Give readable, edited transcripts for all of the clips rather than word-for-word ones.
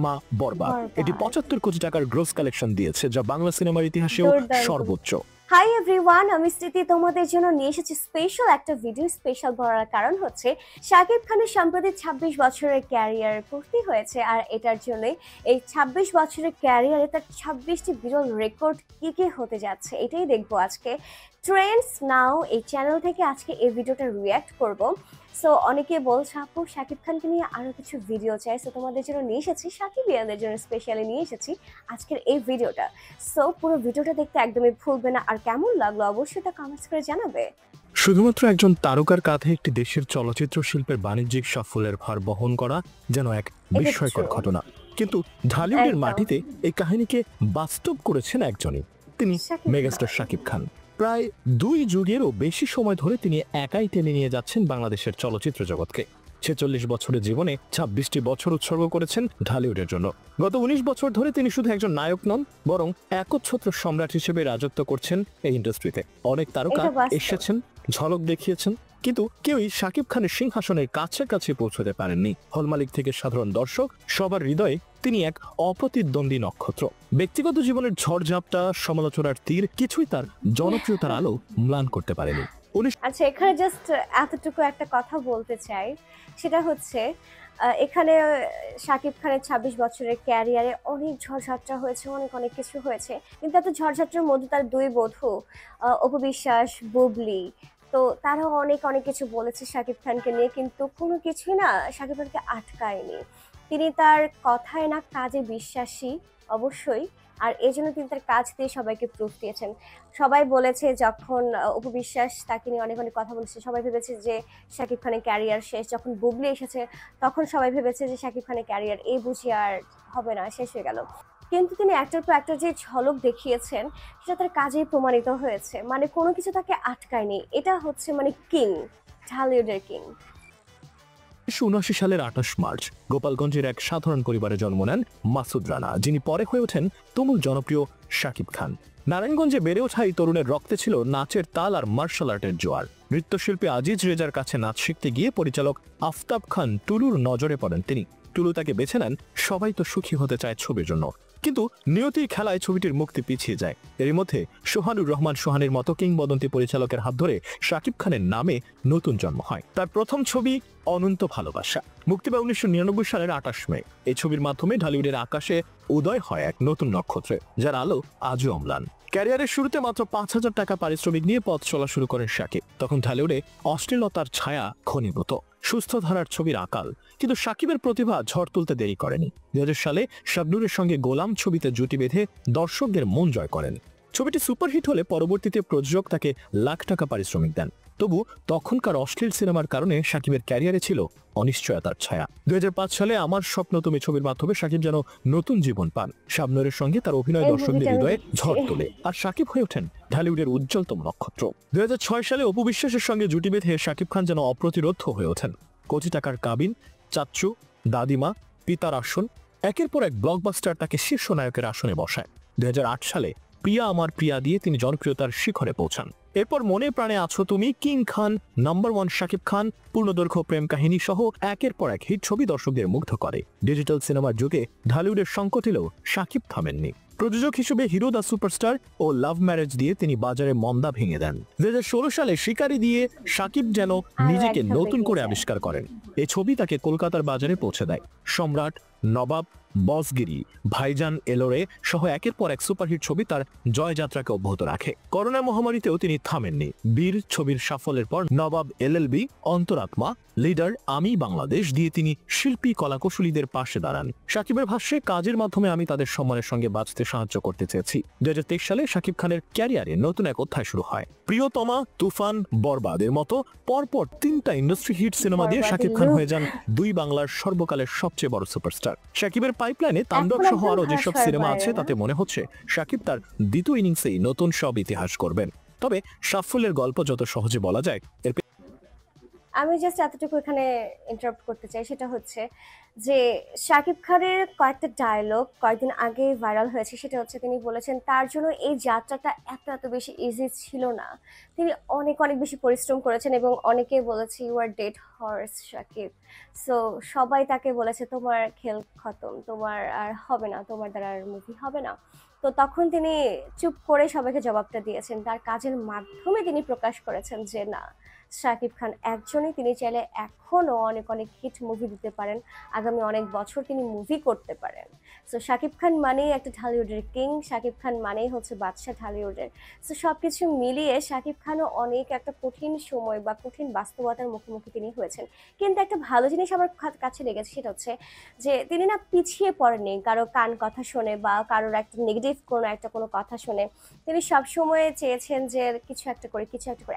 মা বরবাদ এটি বরবাদ ৭৫ কোটি টাকার গ্রোস কালেকশন দিয়েছে, যা বাংলা সিনেমার ইতিহাসেও দুর্দান্ত। সর্বোচ্চ। হাই এভরিওয়ান, আমি স্মৃতি তোমাদের জন্য নিয়ে এসেছি স্পেশাল একটা ভিডিও। স্পেশাল বলার কারণ হচ্ছে শাকিব খানের সম্প্রতি ২৬ বছরের ক্যারিয়ার পূর্তি হয়েছে, আর এটার জন্য এই ২৬ বছরের ক্যারিয়ারে তার ২৬টি বিরল রেকর্ড কি কি হতে যাচ্ছে এটাই দেখবো আজকে। ট্রেন্ডস নাও এই চ্যানেল থেকে আজকে এই ভিডিওটা রিয়্যাক্ট করব। সো অনেকে বলছে আপু শাকিব খানকে নিয়ে আরো কিছু ভিডিও চাই, সো তোমাদের জন্য নিয়ে এসেছি, শাকিবিয়ানদের জন্য স্পেশালি নিয়ে এসেছি আজকের এই ভিডিওটা। সো পুরো ভিডিওটা দেখতে একদমই ভুলবে না, আর কেমন লাগলো অবশ্যই তা কমেন্টস করে জানাবে। শুধুমাত্র একজন তারকার কাঁধে একটি দেশের চলচ্চিত্র শিল্পের বাণিজ্যিক সাফল্যের ভার বহন করা যেন এক বিস্ময়কর ঘটনা, কিন্তু ঢালিউডের মাটিতে এই কাহিনীকে বাস্তব করেছেন একজনই, তিনি মেগাস্টার শাকিব খান। প্রায় ২ যুগেরও বেশি সময় ধরে তিনি একাই টেনে নিয়ে যাচ্ছেন বাংলাদেশের চলচ্চিত্র জগৎকে। ৪৬ বছরের জীবনে ২৬টি বছর উৎসর্গ করেছেন ঢালিউডের জন্য। গত ১৯ বছর ধরে তিনি শুধু একজন নায়ক নন, বরং একচ্ছত্র সম্রাট হিসেবে রাজত্ব করছেন এই ইন্ডাস্ট্রিতে। অনেক তারকা এসেছেন, ঝলক দেখিয়েছেন, কিন্তু কেউই শাকিব খানের সিংহাসনের কাছাকাছি পৌঁছতে পারেননি। হল মালিক থেকে সাধারণ দর্শক, সবার হৃদয়ে তিনি এক অপ্রতিদ্বন্দ্বী নক্ষত্র। ব্যক্তিগত জীবনের ঝড়ঝাপটা, সমালোচনার তীর কিছুই তার জনপ্রিয়তার আলো ম্লান করতে পারেনি। আচ্ছা, এখানে জাস্ট এতটুকু একটা কথা বলতে চাই, সেটা হচ্ছে এখানে শাকিব খানের ২৬ বছরের ক্যারিয়ারে অনেক ঝড়ঝাপটা হয়েছে, অনেক অনেক কিছু হয়েছে, কিন্তু এত ঝড়ঝাপটার মধ্যে তার ২ বধূ অপু বিশ্বাস, বুবলি, তো তারাও অনেক অনেক কিছু বলেছে শাকিব খানকে নিয়ে, কিন্তু কোনো কিছুই না শাকিব খানকে আটকায়নি। তিনি তার কথায় না কাজে বিশ্বাসী অবশ্যই, আর এই জন্য তিনি তার কাজ দিয়ে সবাইকে প্রুফ দিয়েছেন। সবাই বলেছে যখন অপু বিশ্বাস তাকে নিয়ে অনেক অনেক কথা বলেছে, সবাই ভেবেছে যে শাকিব খানের ক্যারিয়ার শেষ। যখন বুবলি এসেছে তখন সবাই ভেবেছে যে শাকিব খানের ক্যারিয়ার এই বুঝি আর হবে না, শেষ হয়ে গেল। কিন্তু তিনি একটার পর একটা যে ঝলক দেখিয়েছেন সেটা তার কাজেই প্রমাণিত হয়েছে, মানে কোনো কিছু তাকে আটকায়নি। এটা হচ্ছে মানে কিং, ঢালিউডের কিং। ১৯৭৯ সালের ২৮ মার্চ গোপালগঞ্জের এক সাধারণ পরিবারে জন্ম নেন মাসুদ রানা, যিনি পরে হয়ে ওঠেন তুমুল জনপ্রিয় শাকিব খান। নারায়ণগঞ্জে বেড়ে ওঠা এই তরুণের রক্তে ছিল নাচের তাল আর মার্শাল আর্টের জোয়ার। নৃত্যশিল্পী আজিজ রেজার কাছে নাচ শিখতে গিয়ে পরিচালক আফতাব খান টুলুর নজরে পড়েন তিনি। টুলু তাকে বেছে নেন সবাই তো সুখী হতে চায় ছবির জন্য, কিন্তু নিয়তির খেলায় ছবিটির মুক্তি পিছিয়ে যায়। এর মধ্যে সোহানুর রহমান সোহানের মতো কিংবদন্তি পরিচালকের হাত ধরে শাকিব খানের নামে নতুন জন্ম হয়। তার প্রথম ছবি অনন্ত ভালোবাসা মুক্তি পায় ১৯৯৯ সালের ২৮ মে। এই ছবির মাধ্যমে ঢালিউডের আকাশে উদয় হয় এক নতুন নক্ষত্রে, যার আলো আজও অম্লান। ক্যারিয়ারের শুরুতে মাত্র ৫,০০০ টাকা পারিশ্রমিক নিয়ে পথ চলা শুরু করেন শাকিব। তখন ঢালিউডে অশ্লীলতার ছায়া ঘনীভূত, সুস্থ ধারার ছবির আকাল, কিন্তু শাকিবের প্রতিভা ঝড় তুলতে দেরি করেনি। ২০০০ সালে শাবনুরের সঙ্গে গোলাম ছবিতে জুটি বেঁধে দর্শকদের মন জয় করেন। ছবিটি সুপারহিট হলে পরবর্তীতে প্রযোজক তাকে লাখ টাকা পারিশ্রমিক দেন। তবু তখনকার অশ্লীল সিনেমার কারণে শাকিবের ক্যারিয়ারে ছিল অনিশ্চয়তার ছায়া। ২০০৫ সালে আমার স্বপ্ন তুমি ছবির মাধ্যমে শাকিব যেন নতুন জীবন পান। শাবনুরের সঙ্গে তার অভিনয় দর্শকদের হৃদয়ে ঝড় তোলে, আর শাকিব হয়ে ওঠেন ঢালিউডের উজ্জ্বলতম নক্ষত্র। ২০০৬ সালে অপু বিশ্বাসের সঙ্গে জুটি বেঁধে শাকিব খান যেন অপ্রতিরোধ্য হয়ে ওঠেন। কোটি টাকার কাবিন, চাচ্চু, দাদিমা, পিতার আসন, একের পর এক ব্লকবাস্টার তাকে শীর্ষ নায়কের আসনে বসায়। ২০০৮ সালে প্রিয়া আমার প্রিয়া দিয়ে তিনি জনপ্রিয়তার শিখরে পৌঁছান। এরপর মনে প্রাণে আছো তুমি, কিং খান, নাম্বার ১ শাকিব খান, পূর্ণদৈর্ঘ্য প্রেম কাহিনী সহ একের পর এক হিট ছবি দর্শকদের মুগ্ধ করে। ডিজিটাল সিনেমার যুগে ঢালিউডের সংকট এলেও শাকিব থামেননি। প্রযোজক হিসেবে হিরো দ্য সুপারস্টার ও লাভ ম্যারেজ দিয়ে তিনি বাজারে মন্দা ভেঙে দেন। ২০১৬ সালে শিকারি দিয়ে শাকিব যেন নিজেকে নতুন করে আবিষ্কার করেন। এই ছবি তাকে কলকাতার বাজারে পৌঁছে দেয়। সম্রাট, নবাব, বসগিরি, ভাইজান এলোরে সহ একের পর এক সুপারহিট ছবি তার জয়যাত্রাকে অব্যাহত রাখে। করোনা মহামারীতেও তিনি থামেননি। বীর ছবির সাফল্যের পর নবাব, এলএলবি, অন্তরাত্মা, লিডার, আমি বাংলাদেশ দিয়ে তিনি শিল্পী কলাকুশলীদের পাশে দাঁড়ান। শাকিবের ভাষ্যে, কাজের মাধ্যমে আমি তাদের সম্মানের সঙ্গে বাঁচতে সাহায্য করতে চেয়েছি। ২০২৩ সালে শাকিব খানের ক্যারিয়ারে নতুন এক অধ্যায় শুরু হয়। প্রিয়তমা, তুফান, বরবাদের মতো পরপর ৩টা ইন্ডাস্ট্রি হিট সিনেমা দিয়ে শাকিব খান হয়ে যান ২ বাংলার সর্বকালের সবচেয়ে বড় সুপারস্টার। শাকিবের পাইপলাইনে তাণ্ডব সহ আরো যেসব সিনেমা আছে তাতে মনে হচ্ছে শাকিব তার দ্বিতীয় ইনিংসেই নতুন সব ইতিহাস করবেন। তবে সাফল্যের গল্প যত সহজে বলা যায়, এর আমি জাস্ট এতটুকু এখানে ইন্টারাপ্ট করতে চাই, সেটা হচ্ছে যে শাকিব খানের কয়েকটা ডায়লগ কয়েকদিন আগে ভাইরাল হয়েছে। সেটা হচ্ছে তিনি বলেছেন তার জন্য এই যাত্রাটা এত এত বেশি ইজি ছিল না, তিনি অনেক অনেক বেশি পরিশ্রম করেছেন এবং অনেকেই বলেছে you are dead horse Shakib. So সবাই তাকে বলেছে তোমার খেল খতম, তোমার আর হবে না, তোমার দ্বারা আর মুভি হবে না। তো তখন তিনি চুপ করে সবাইকে জবাবটা দিয়েছেন, তার কাজের মাধ্যমে তিনি প্রকাশ করেছেন যে না, শাকিব খান একজনই, তিনি চাইলে এখনো অনেক অনেক হিট মুভি দিতে পারেন, আগামী অনেক বছর তিনি মুভি করতে পারেন। সো শাকিব খান মানেই একটা ঢালিউডের কিং, শাকিব খান মানেই হচ্ছে বাদশাহ ঢালিউডের। সো সবকিছু মিলিয়ে শাকিব খানও অনেক একটা কঠিন সময় বা কঠিন বাস্তবতার মুখোমুখি তিনি হয়েছেন। কিন্তু একটা ভালো জিনিস আমার কাছে লেগেছে, সেটা হচ্ছে যে তিনি না পিছিয়ে পড়েননি কারো কান কথা শুনে বা কারোর একটা নেগেটিভ কোনো কথা শুনে। তিনি সবসময় চেয়েছেন যে কিছু একটা করে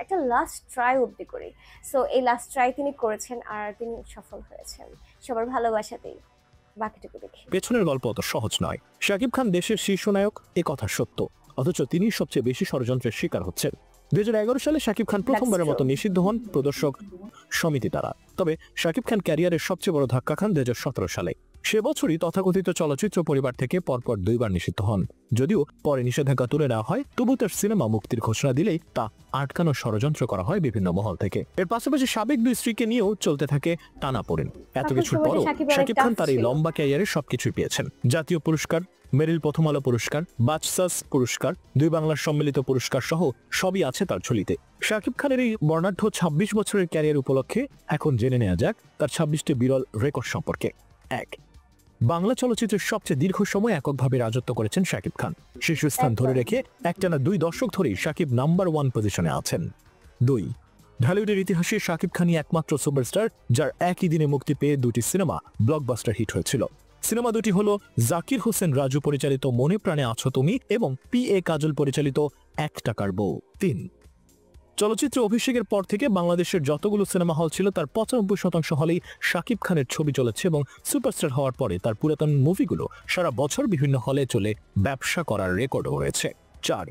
একটা লাস্ট ট্রাই অবধি করি। সো এই লাস্ট ট্রাই তিনি করেছেন আর তিনি সফল হয়েছেন সবার ভালোবাসাতেই। বাকিটুকু দেখি। পেছনের গল্প অত সহজ নয়। শাকিব খান দেশের শীর্ষ নায়ক, এ কথা সত্য, অথচ তিনি সবচেয়ে বেশি ষড়যন্ত্রের শিকার হচ্ছেন। 2011 সালে শাকিব খান প্রথমবারের মতো নিষিদ্ধ হন প্রদর্শক সমিতি দ্বারা। তবে শাকিব খান ক্যারিয়ারের সবচেয়ে বড় ধাক্কা খান 2017 সালে। সে বছরই তথাকথিত চলচ্চিত্র পরিবার থেকে পরপর 2 বার নিষিদ্ধ হন। যদিও পরে নিষেধাজ্ঞা তুলে নেওয়া হয়, তবু তার সিনেমা মুক্তির ঘোষণা দিলেই তা আটকানোর ষড়যন্ত্র করা হয় বিভিন্ন মহল থেকে। এর পাশাপাশি সাবেক 2 স্ত্রীকে নিয়েও চলতে থাকে টানাপোড়েন। এত কিছুর পরও শাকিব খান তার এই লম্বা ক্যারিয়ারে সবকিছুই পেয়েছেন। জাতীয় পুরস্কার, মেরিল প্রথম আলো পুরস্কার, বাচসাস পুরস্কার, 2 বাংলার সম্মিলিত পুরস্কার সহ সবই আছে তার ঝুলিতে। শাকিব খানের এই বর্ণাঢ্য 26 বছরের ক্যারিয়ার উপলক্ষে এখন জেনে নেওয়া যাক তার 26টি বিরল রেকর্ড সম্পর্কে। 1. বাংলা চলচ্চিত্রের সবচেয়ে দীর্ঘ সময় এককভাবে রাজত্ব করেছেন শাকিব খান। শীর্ষস্থান ধরে রেখে একটানা 2 দশক ধরেই শাকিব নাম্বার 1 পজিশনে আছেন। 2. ঢালিউডের ইতিহাসে শাকিব খানই একমাত্র সুপারস্টার যার একই দিনে মুক্তি পেয়ে 2টি সিনেমা ব্লকবাস্টার হিট হয়েছিল। সিনেমা দুটি হলো জাকির হোসেন রাজু পরিচালিত মনে প্রাণে আছো তুমি এবং PA কাজল পরিচালিত 1 টাকার বউ। 3. চলচ্চিত্র অভিষেকের পর থেকে বাংলাদেশের যতগুলো সিনেমা হল ছিল তার 95% হলেই শাকিব খানের ছবি চলেছে এবং সুপারস্টার হওয়ার পরে তার পুরাতন মুভিগুলো সারা বছর বিভিন্ন হলে চলে ব্যবসা করার রেকর্ডও রয়েছে। 4.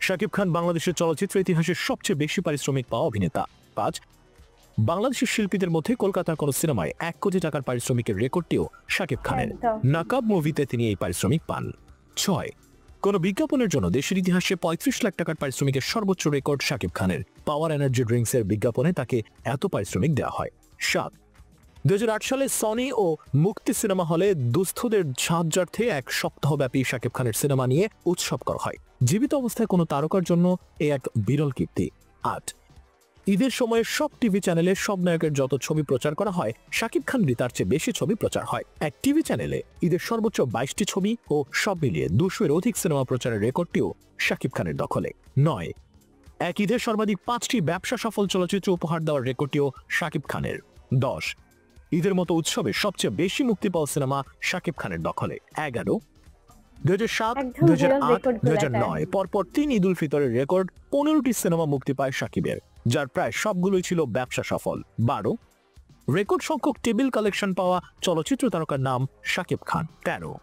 শাকিব খান বাংলাদেশের চলচ্চিত্র ইতিহাসের সবচেয়ে বেশি পারিশ্রমিক পাওয়া অভিনেতা। 5. বাংলাদেশের শিল্পীদের মধ্যে কলকাতার কোন সিনেমায় 1 কোটি টাকার পারিশ্রমিকের রেকর্ডটিও শাকিব খানের। নাকাব মুভিতে তিনি এই পারিশ্রমিক পান। 6. কোন বিজ্ঞাপনের জন্য দেশের ইতিহাসে 35 লাখ টাকার পারিশ্রমিকের সর্বোচ্চ রেকর্ড শাকিব খানের। পাওয়ার এনার্জি ড্রিঙ্কসের বিজ্ঞাপনে তাকে এত পারিশ্রমিক দেওয়া হয়। 7. 2008 সালে সনি ও মুক্তি সিনেমা হলে দুস্থদের সাহায্যার্থে 1 সপ্তাহব্যাপী শাকিব খানের সিনেমা নিয়ে উৎসব করা হয়। জীবিত অবস্থায় কোনো তারকার জন্য এ এক বিরল কীর্তি। 8. ঈদের সময় সব টিভি চ্যানেলে সব নায়কের যত ছবি প্রচার করা হয় শাকিব খানেরই তার চেয়ে বেশি ছবি প্রচার হয়। এক টিভি চ্যানেলে ঈদের সর্বোচ্চ 22টি ছবি ও সব মিলিয়ে 200-এর অধিক সিনেমা প্রচারের রেকর্ডটিও শাকিব খানের দখলে। 9. এক ঈদের সর্বাধিক 5টি ব্যবসা সফল চলচ্চিত্র উপহার দেওয়ার রেকর্ডটিও শাকিব খানের। 10. ঈদের মতো উৎসবে সবচেয়ে বেশি মুক্তি পাওয়া সিনেমা শাকিব খানের দখলে। 11. 2007, 2008, 2009 পরপর 3 ঈদ উল ফিতরের রেকর্ড 15টি সিনেমা মুক্তি পায় শাকিবের, যার প্রায় সবগুলোই ছিল ব্যবসা সফল। 12. রেকর্ড সংখ্যক টেবিল কালেকশন পাওয়া চলচ্চিত্র তারকার নাম শাকিব খান। 13.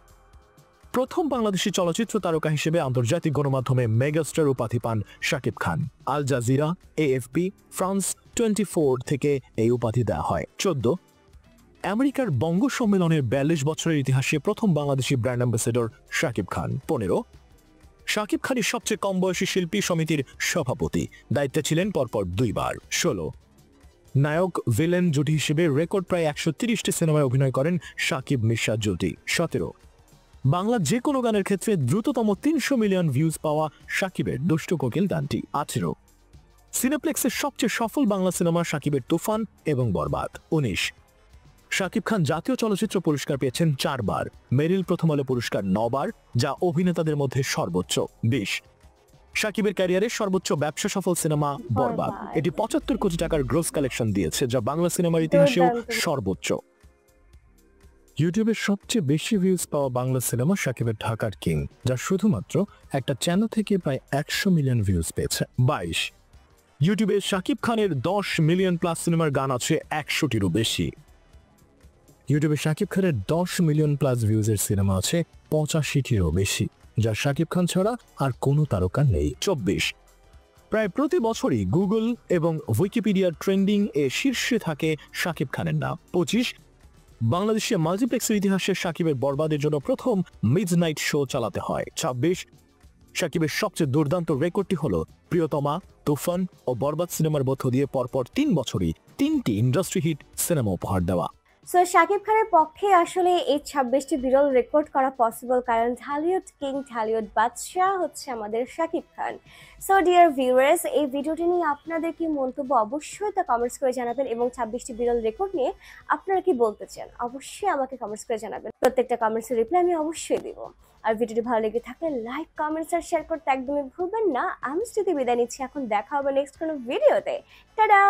প্রথম বাংলাদেশি চলচ্চিত্র তারকা হিসেবে আন্তর্জাতিক গণমাধ্যমে মেগাস্টার উপাধি পান Shakib Khan. Al Jazeera, AFP, France 24 থেকে এই উপাধি দেওয়া হয়। 14. আমেরিকার বঙ্গ সম্মেলনের 42 বছরের ইতিহাসে প্রথম বাংলাদেশি ব্র্যান্ড অ্যাম্বাসেডর শাকিব খান। 15. শাকিব খানই সবচেয়ে কম বয়সী শিল্পী সমিতির সভাপতি, দায়িত্বে ছিলেন পরপর 2 বার। 16. নায়ক ভিলেন জুটি হিসেবে রেকর্ড প্রায় 130টি সিনেমায় অভিনয় করেন শাকিব মির্শা জুটি। 17. বাংলা যে কোনো গানের ক্ষেত্রে দ্রুততম 300 মিলিয়ন ভিউজ পাওয়া শাকিবের দুষ্টু কোকিল গানটি। 18. সিনেপ্লেক্সের সবচেয়ে সফল বাংলা সিনেমা শাকিবের তুফান এবং বরবাদ। 19. শাকিব খান জাতীয় চলচ্চিত্র পুরস্কার পেয়েছেন 4 বার, মেরিল প্রথম আলো পুরস্কার 9 বার, যা অভিনেতাদের মধ্যে সর্বোচ্চ। 20. শাকিবের ক্যারিয়ারের সর্বোচ্চ ব্যবসা সফল সিনেমা বরবাদ, এটি 75 কোটি টাকার গ্রোস কালেকশন দিয়েছে, যা বাংলা সিনেমার ইতিহাসেও সর্বোচ্চ। ইউটিউবের সবচেয়ে বেশি ভিউজ পাওয়া বাংলা সিনেমা শাকিবের ঢাকার কিং, যা শুধুমাত্র একটা চ্যানেল থেকে প্রায় 100 মিলিয়ন ভিউজ পেয়েছে। 22. ইউটিউবে শাকিব খানের 10 মিলিয়ন প্লাস সিনেমার গান আছে 100টিরও বেশি। ইউটিউবে শাকিব খানের 10 মিলিয়ন প্লাস ভিউজের সিনেমা আছে 85টিরও বেশি, যা শাকিব খান ছাড়া আর কোনো তারকা নেই। 24. প্রায় প্রতি বছরই গুগল এবং উইকিপিডিয়ার ট্রেন্ডিং এ শীর্ষে থাকে শাকিব খানের নাম। 25 বাংলাদেশে মাল্টিপ্লেক্সের ইতিহাসে শাকিবের বরবাদের জন্য প্রথম মিডনাইট শো চালাতে হয়। 26 শাকিবের সবচেয়ে দুর্দান্ত রেকর্ডটি হলো প্রিয়তমা, তুফান ও বরবাদ সিনেমার মধ্য দিয়ে পরপর 3 বছরই 3টি ইন্ডাস্ট্রি হিট সিনেমা উপহার দেওয়া। সো শাকিব খানের পক্ষে আসলে এই 26টি বিরল রেকর্ড করা পসিবল, কারণ ঢালিউড কিং, ঢালিউড বাদশাহ হচ্ছে আমাদের Shakib Khan. So dear viewers, এই ভিডিওটি নিয়ে আপনাদের কি মন্তব্য অবশ্যই তা কমেন্টস করে জানাবেন, এবং 26টি বিরল রেকর্ড নিয়ে আপনারা কি বলতে চান অবশ্যই আমাকে কমেন্টস করে জানাবেন। প্রত্যেকটা কমেন্টসের রিপ্লাই আমি অবশ্যই দিব। আর ভিডিওটি ভালো লেগে থাকলে লাইক, কমেন্টস আর শেয়ার করতে একদমই ভুলবেন না। আমি স্মৃতি বিদায় নিচ্ছি, এখন দেখা হবে নেক্সট কোনো ভিডিওতে। টাটা।